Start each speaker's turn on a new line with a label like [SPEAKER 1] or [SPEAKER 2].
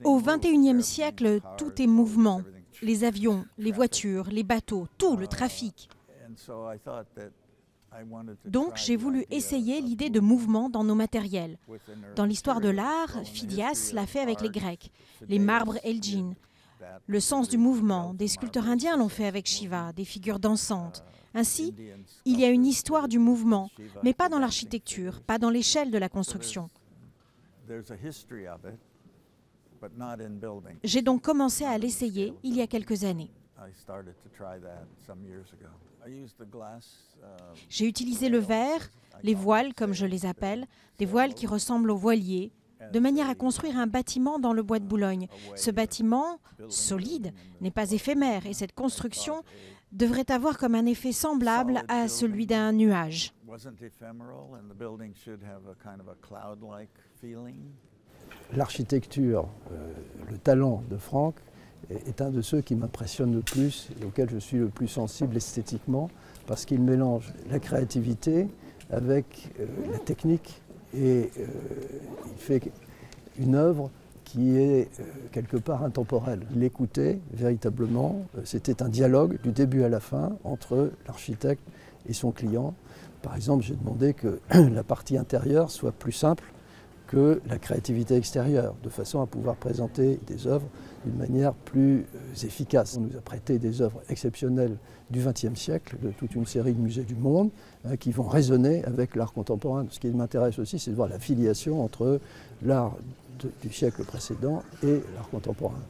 [SPEAKER 1] Au XXIe siècle, tout est mouvement. Les avions, les voitures, les bateaux, tout le trafic. Donc j'ai voulu essayer l'idée de mouvement dans nos matériels. Dans l'histoire de l'art, Phidias l'a fait avec les Grecs, les marbres Elgin. Le sens du mouvement, des sculpteurs indiens l'ont fait avec Shiva, des figures dansantes. Ainsi, il y a une histoire du mouvement, mais pas dans l'architecture, pas dans l'échelle de la construction. J'ai donc commencé à l'essayer il y a quelques années. J'ai utilisé le verre, les voiles comme je les appelle, des voiles qui ressemblent aux voiliers, de manière à construire un bâtiment dans le bois de Boulogne. Ce bâtiment, solide, n'est pas éphémère et cette construction devrait avoir comme un effet semblable à celui d'un nuage.
[SPEAKER 2] L'architecture, le talent de Franck est un de ceux qui m'impressionne le plus et auquel je suis le plus sensible esthétiquement parce qu'il mélange la créativité avec la technique et il fait une œuvre qui est quelque part intemporelle. Il écoutait véritablement, c'était un dialogue du début à la fin entre l'architecte et son client. Par exemple, j'ai demandé que la partie intérieure soit plus simple que la créativité extérieure, de façon à pouvoir présenter des œuvres d'une manière plus efficace. On nous a prêté des œuvres exceptionnelles du XXe siècle, de toute une série de musées du monde, qui vont résonner avec l'art contemporain. Ce qui m'intéresse aussi, c'est de voir la filiation entre l'art du siècle précédent et l'art contemporain.